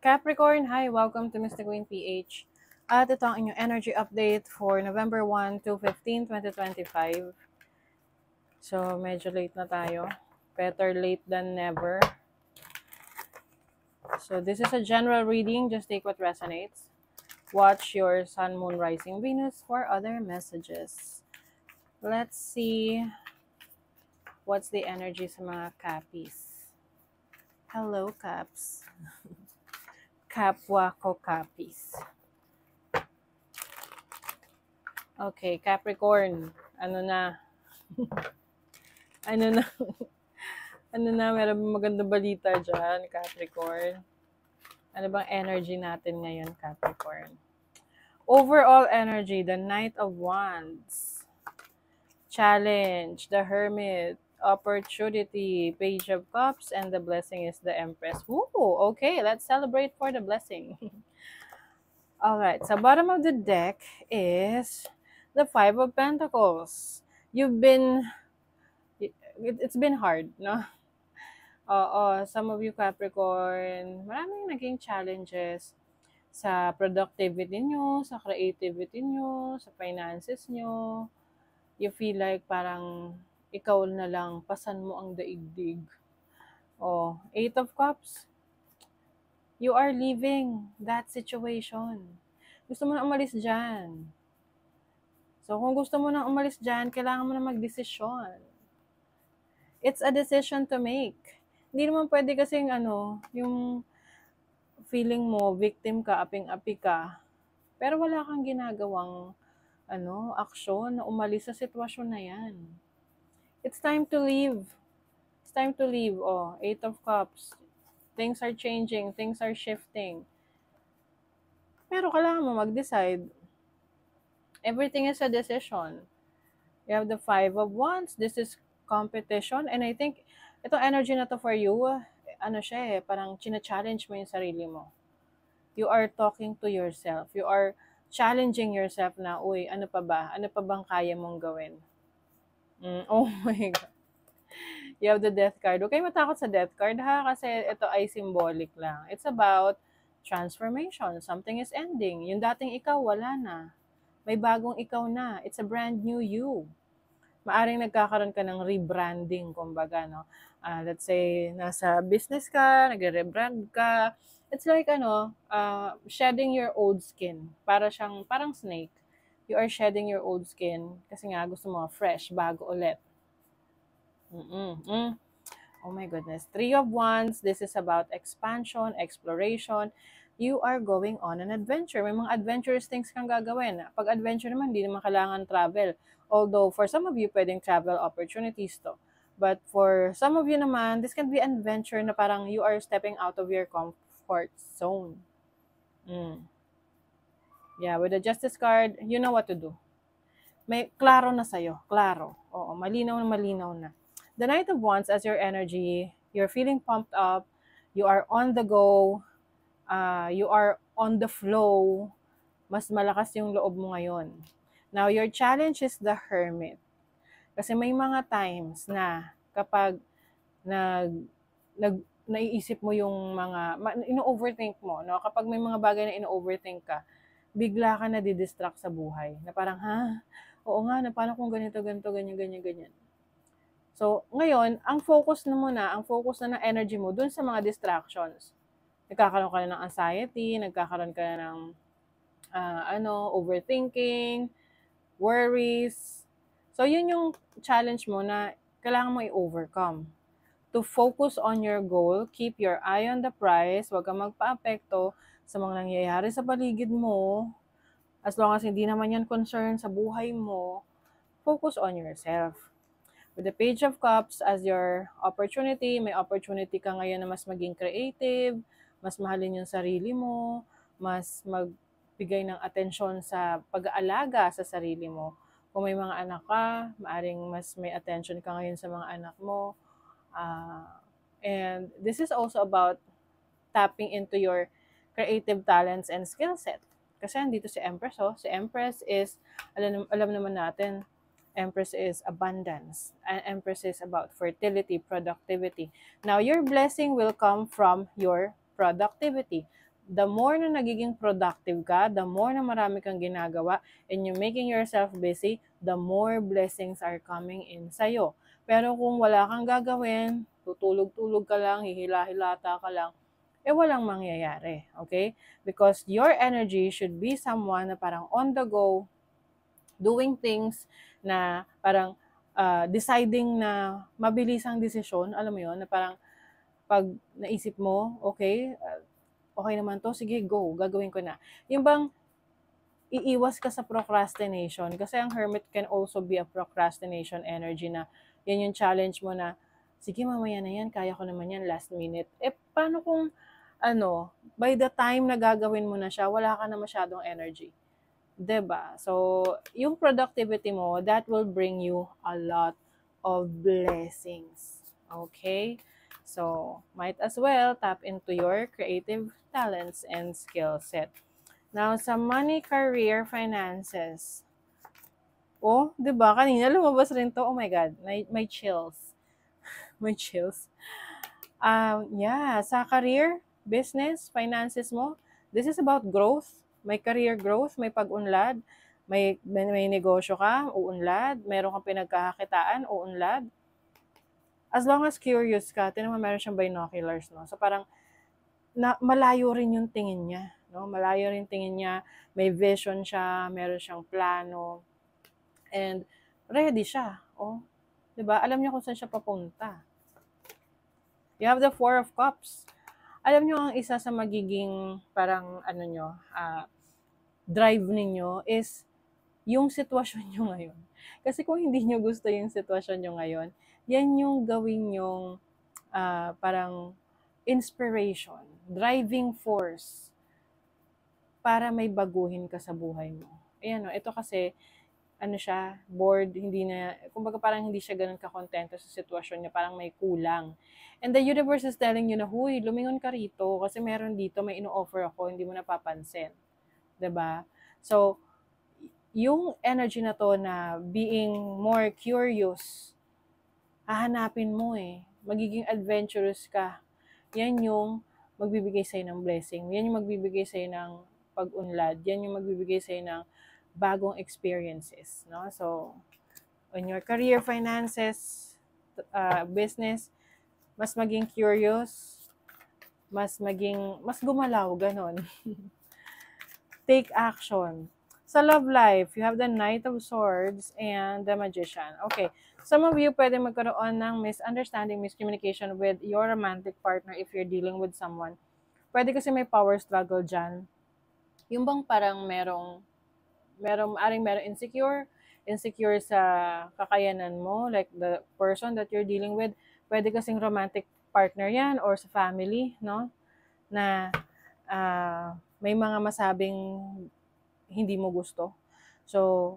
Capricorn, hi! Welcome to Mr. Queen PH. At ito ang inyong energy update for November 1 to 15, 2025. So, medyo late na tayo. Better late than never. So, this is a general reading. Just take what resonates. Watch your Sun, Moon, Rising, Venus for other messages. Let's see what's the energy sa mga Capis. Hello, Caps. Kapwa ko Capis. Okay, Capricorn. Ano na? ano na? Meron magandang balita dyan, Capricorn. Ano bang energy natin ngayon, Capricorn? Overall energy, the Knight of Wands. Challenge, the Hermit. Opportunity, Page of Cups, and the blessing is the Empress. Woo! Okay, let's celebrate for the blessing. Alright, so bottom of the deck is the Five of Pentacles. It's been hard, no? Oo, some of you Capricorn, maraming naging challenges sa productivity nyo, sa creativity nyo, sa finances nyo. You feel like parang ikaw na lang, pasan mo ang daigdig. Oh, Eight of Cups, you are leaving that situation. Gusto mo na umalis dyan. So, kung gusto mo na umalis dyan, kailangan mo na magdesisyon. It's a decision to make. Hindi naman pwede kasing yung feeling mo, victim ka, aping-api ka, pero wala kang ginagawang aksyon na umalis sa sitwasyon na yan. It's time to leave. It's time to leave. Oh, Eight of Cups. Things are changing. Things are shifting. Pero kailangan mo mag-decide. Everything is a decision. You have the Five of Wands. This is competition. And I think, itong energy na to for you, parang china-challenge mo yung sarili mo. You are talking to yourself. You are challenging yourself na, uy, ano pa ba? Ano pa bang kaya mong gawin? Oh my God. You have the Death card. Okay, matakot sa Death card ha, kasi ito ay symbolic lang. It's about transformation. Something is ending. Yung dating ikaw, wala na. May bagong ikaw na. It's a brand new you. Maaring nagkakaroon ka ng rebranding, kumbaga, no? Let's say, nasa business ka, nagre-rebrand ka. It's like, shedding your old skin. Parang snake. You are shedding your old skin kasi nga gusto mo fresh, bago ulit. Oh my goodness. Three of Wands, this is about expansion, exploration. You are going on an adventure. May mga adventurous things kang gagawin. Pag adventure naman, hindi naman kailangan travel. Although, for some of you, pwedeng travel opportunities to. But for some of you naman, this can be an adventure na parang you are stepping out of your comfort zone. Yeah, with the Justice card, you know what to do. May klaro na sa'yo. Klaro. Oo, malinaw na. The Knight of Wands as your energy, you're feeling pumped up, you are on the go, you are on the flow, mas malakas yung loob mo ngayon. Now, your challenge is the Hermit. Kasi may mga times na kapag naiisip mo yung ino-overthink mo, no? Kapag may mga bagay na ino-overthink ka, bigla ka na didistract sa buhay. Na parang, oo nga, na paano kung ganito, ganyan. So, ngayon, ang focus na ng energy mo dun sa mga distractions. Nagkakaroon ka na ng anxiety, nagkakaroon ka na ng overthinking, worries. So, yun yung challenge mo na kailangan mo i-overcome. To focus on your goal, keep your eye on the prize, huwag kang magpa-apekto sa mga nangyayari sa paligid mo. As long as hindi naman yan concern sa buhay mo, focus on yourself. With the Page of Cups as your opportunity, may opportunity ka ngayon na mas maging creative, mas mahalin yung sarili mo, mas magbigay ng atensyon sa pag-aalaga sa sarili mo. Kung may mga anak ka, maaring mas may attention ka ngayon sa mga anak mo. And this is also about tapping into your creative talents and skill set. Kasi andito si Empress, Si Empress is, alam naman natin, Empress is abundance. Empress is about fertility, productivity. Now, your blessing will come from your productivity. the more na nagiging productive ka, the more na marami kang ginagawa, and you're making yourself busy, the more blessings are coming in sa'yo. Pero kung wala kang gagawin, tutulog-tulog ka lang, hihila-hilata ka lang, walang mangyayari, okay? Because your energy should be someone na parang on the go, doing things na parang deciding na mabilisang desisyon, alam mo yon, na parang pag naisip mo, okay, okay naman to, sige, go, gagawin ko na. Yung bang iiwas ka sa procrastination, kasi ang hermit can also be a procrastination energy na yan yung challenge mo na, sige, mamaya na yan, kaya ko naman yan, last minute. Paano kung, by the time na gagawin mo na siya, wala ka na masyadong energy. 'Di ba? So, yung productivity mo, that will bring you a lot of blessings. Okay? So, might as well tap into your creative talents and skill set. Now, sa money, career, finances. Oh, 'di ba? Kanina lumabas rin to. Oh my God, may chills. May chills. Yeah, sa career, business, finances mo, this is about growth. May career growth, may pag-unlad, may negosyo ka, uunlad, meron kang pinagkakakitaan, uunlad. As long as curious ka, tinan mo meron siyang binoculars, no? So parang malayo rin yung tingin niya, no? Malayo rin tingin niya, may vision siya, meron siyang plano, and ready siya. Oh, 'di ba? Alam niya kung saan siya papunta. You have the Four of Cups. Alam nyo, ang isa sa magiging parang drive ninyo is yung sitwasyon nyo ngayon. Kasi kung hindi nyo gusto yung sitwasyon nyo ngayon, yan yung gawin yung parang inspiration, driving force para may baguhin ka sa buhay mo. Ayan, ito kasi siya, bored, hindi na, kumbaga parang hindi siya ganun kakontento sa sitwasyon niya, parang may kulang. And the universe is telling you na, huy, lumingon ka rito, kasi meron dito, may ino-offer ako, hindi mo napapansin. 'Di ba? So, yung energy na to na being more curious, hahanapin mo magiging adventurous ka. Yan yung magbibigay sa'yo ng blessing. Yan yung magbibigay sa'yo ng pag-unlad. Yan yung magbibigay sa'yo ng bagong experiences, no? So, on your career, finances, business, mas maging curious, mas gumalaw, ganon. Take action. Sa love life, you have the Knight of Swords and the Magician. Okay, some of you pwede magkaroon ng misunderstanding, miscommunication with your romantic partner if you're dealing with someone. Pwede kasi may power struggle dyan. Yung bang parang merong insecure sa kakayanan mo, like the person that you're dealing with, pwede kasing romantic partner yan or sa family, no? Na may mga masabing hindi mo gusto. So,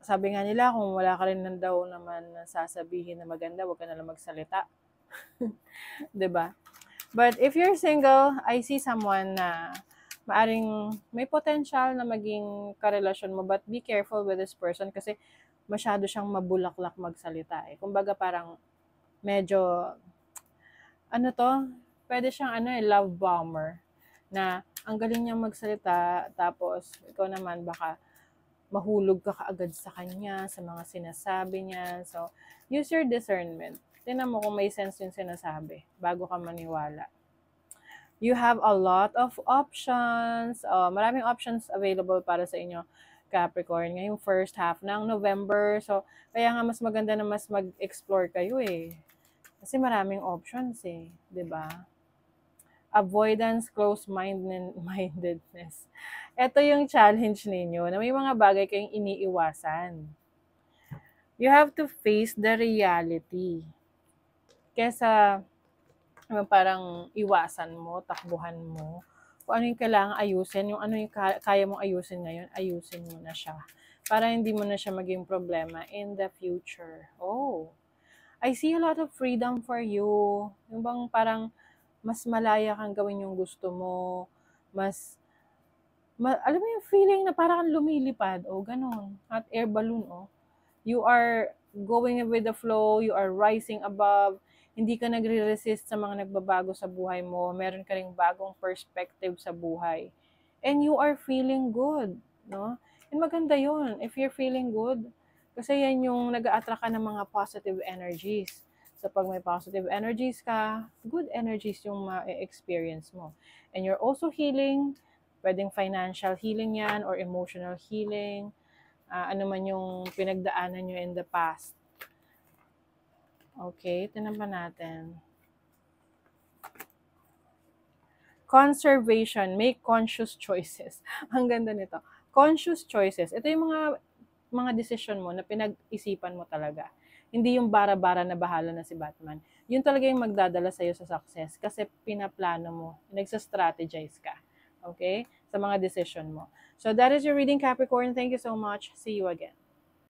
sabi nga nila, kung wala ka rin daw naman sasabihin na maganda, wag ka na lang magsalita. 'Di ba? But if you're single, I see someone na maaring may potential na maging karelasyon mo, but be careful with this person kasi masyado siyang mabulaklak magsalita Kumbaga parang medyo, pwede siyang love bomber, na ang galing niyang magsalita, tapos ikaw naman baka mahulog ka kaagad sa kanya, sa mga sinasabi niya. So, use your discernment. Tingnan mo kung may sense yung sinasabi bago ka maniwala. You have a lot of options. Maraming options available para sa inyo, Capricorn, ngayong first half ng November. So, kaya nga mas maganda na mas mag-explore kayo Kasi maraming options 'di ba? Avoidance, close-mindedness. Ito yung challenge ninyo, na may mga bagay kayong iniiwasan. You have to face the reality. Kesa parang iwasan mo, takbuhan mo, kung ano yung kailangan ayusin, yung ano yung kaya mong ayusin ngayon, ayusin mo na siya. Para hindi mo na siya maging problema in the future. Oh, I see a lot of freedom for you. Yung bang parang mas malaya kang gawin yung gusto mo, alam mo yung feeling na parang lumilipad, ganon, at air balloon, You are going with the flow, you are rising above, Hindi ka nagre-resist sa mga nagbabago sa buhay mo. Meron ka ring bagong perspective sa buhay. And you are feeling good, no? And maganda yun, if you're feeling good, kasi yan yung nag-a-attract ka ng mga positive energies. So pag may positive energies ka, good energies yung ma-experience mo. And you're also healing, pwedeng financial healing yan or emotional healing, ano man yung pinagdaanan nyo in the past. Okay, tinan pa natin. Conservation, make conscious choices. Ang ganda nito. Conscious choices. Ito yung mga decision mo na pinag-isipan mo talaga. Hindi yung bara-bara na bahala na si Batman. Yun talaga yung magdadala sa'yo sa success kasi pinaplano mo, nagsa-strategize ka. Okay? Sa mga decision mo. So that is your reading, Capricorn. Thank you so much. See you again.